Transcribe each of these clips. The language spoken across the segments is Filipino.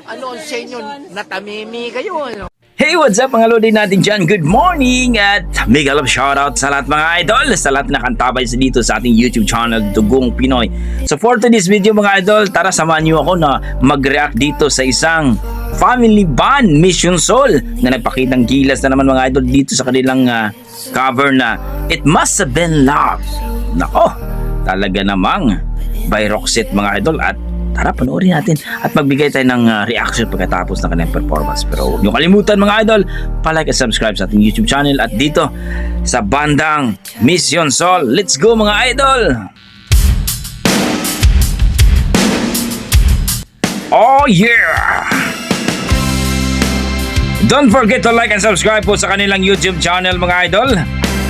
Ano sa inyo? Natamimi kayo, ano? Hey, what's up mga lodi natin dyan? Good morning at mega love shoutout sa lahat mga idol, sa lahat na kantabay dito sa ating YouTube channel, Dugong Pinoy. So for today's video mga idol, tara samahan niyo ako na mag-react dito sa isang family band, Mission Soul, na nagpakitang gilas na naman mga idol dito sa kanilang cover na It Must Have Been Love. Nako, talaga namang by Roxette mga idol, at tara panoorin natin at magbigay tayo ng reaction pagkatapos ng kanilang performance. Pero huwag niyo kalimutan mga idol, palike at subscribe sa ating YouTube channel at dito sa bandang Mission Soul. Let's go mga idol! Oh yeah! Don't forget to like and subscribe po sa kanilang YouTube channel mga idol,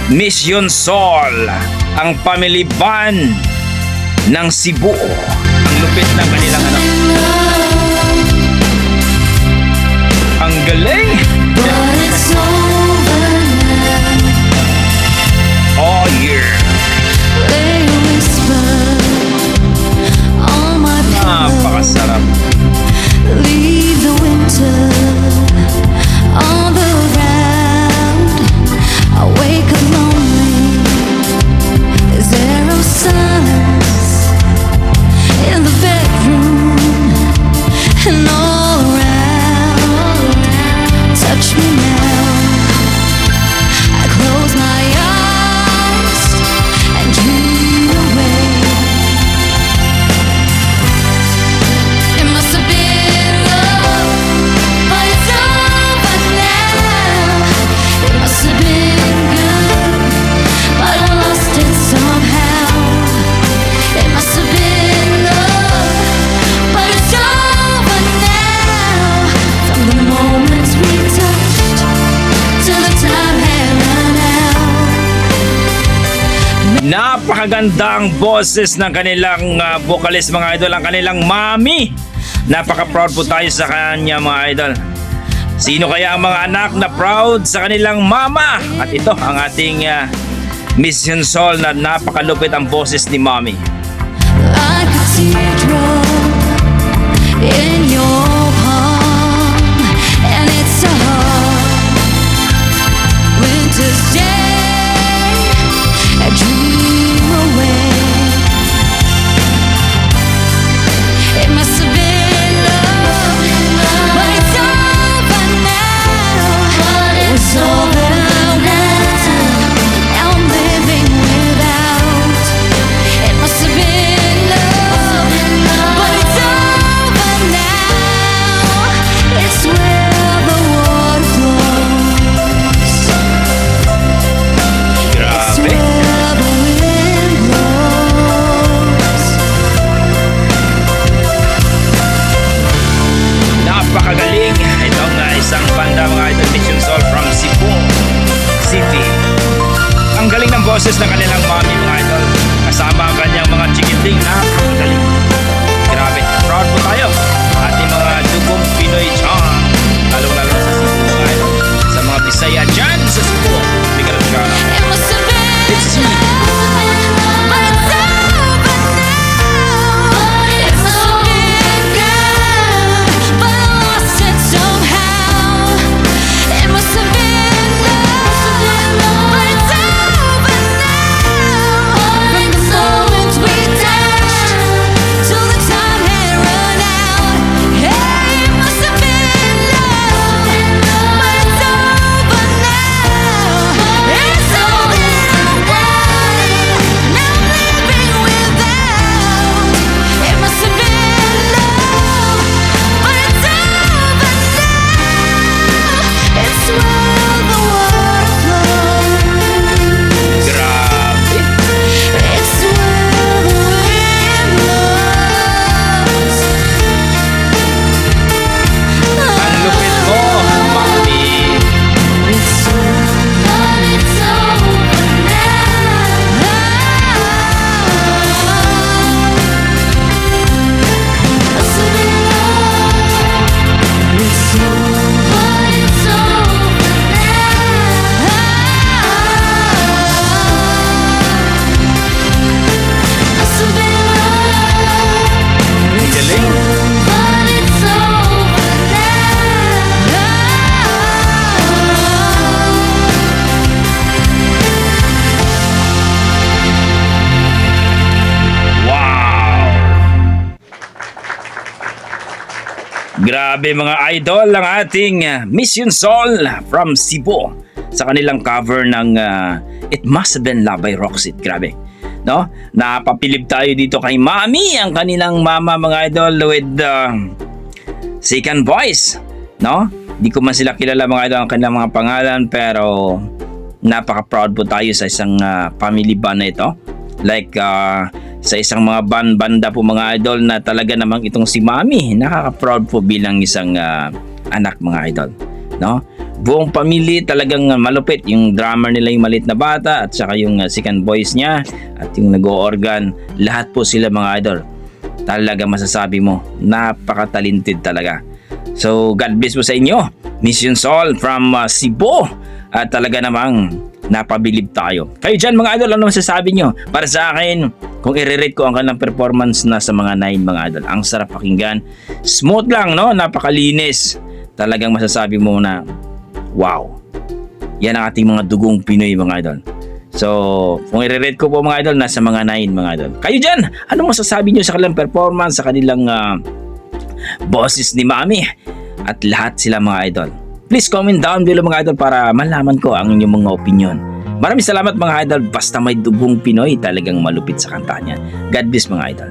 Mission Soul, ang family band ng Cebu. Ang lupit ng kanilang anak. Ang galing! Oh yeah! Napakasarap. Leave the winter all around. I wake up lonely. Is there no silence in the bedroom and all around? Touch me now. I close my eyes and dream away. It must have been love, but it's over now. It must have been good, but I lost it somehow. It must have been love, but it's over now. From the moments we touched till the time had run out. Napakagandang boses ng kanilang vocalist mga idol, ang kanilang mami. Napaka-proud po tayo sa kanya mga idol. Sino kaya ang mga anak na proud sa kanilang mama? At ito ang ating Mission Soul na napakalupit ang boses ni mami. Like a teardrop in your palm, and it's a hard winter's day. I dream away. It must have been love, but it's over now. It's over now. Now I'm living without. It must have been love, but it's over now. It's where the water flows. It's Grabe. where the wind blows. Napakagaling. Ito nga isang banda mga idol, Mission Soul from Cebu City. Ang galing ng boses ng kanilang mami mga idol, kasama ang kanyang mga chikiting. Napakagaling. Grabe, proud po tayo ating mga Dugong Pinoy dyan, lalong-lalo sa Cebu mga idol, sa mga Bisaya dyan sa Cebu. Bigyan ng shoutout. It must have been It's me. love, but it's over now. It must have been good, but I lost it somehow. It must have been love, but it's over now. Grabe mga idol ang ating Mission Soul from Cebu sa kanilang cover ng It Must Have Been Love by Roxette. Grabe. No? Napapilip tayo dito kay Mami, ang kanilang mama mga idol, with second voice. No? Di ko man sila kilala mga idol ang kanilang mga pangalan, pero napaka-proud po tayo sa isang family band na ito. Like sa isang mga banda po mga idol na talaga namang itong si Mami, nakaka-proud po bilang isang anak mga idol. No? Buong pamilya talagang malupit. Yung drummer nila yung maliit na bata at saka yung second voice niya at yung nag-organ, lahat po sila mga idol. Talaga masasabi mo, napaka-talented talaga. So God bless po sa inyo, Mission Soul from Cebu. At talaga namang napabilib tayo. Kayo dyan mga idol, ano masasabi nyo? Para sa akin, kung i-rate ko ang kanilang performance, nasa mga 9 mga idol. Ang sarap pakinggan. Smooth lang, no? Napakalinis. Talagang masasabi mo na, wow. Yan ang ating mga dugong Pinoy mga idol. So, kung i-rate ko po mga idol, nasa mga 9 mga idol. Kayo dyan, ano masasabi nyo sa kanilang performance, sa kanilang boses ni Mami? At lahat sila mga idol. Please comment down below mga idol para malaman ko ang inyong mga opinion. Maraming salamat mga idol. Basta may dugong Pinoy, talagang malupit sa kanta niya. God bless mga idol.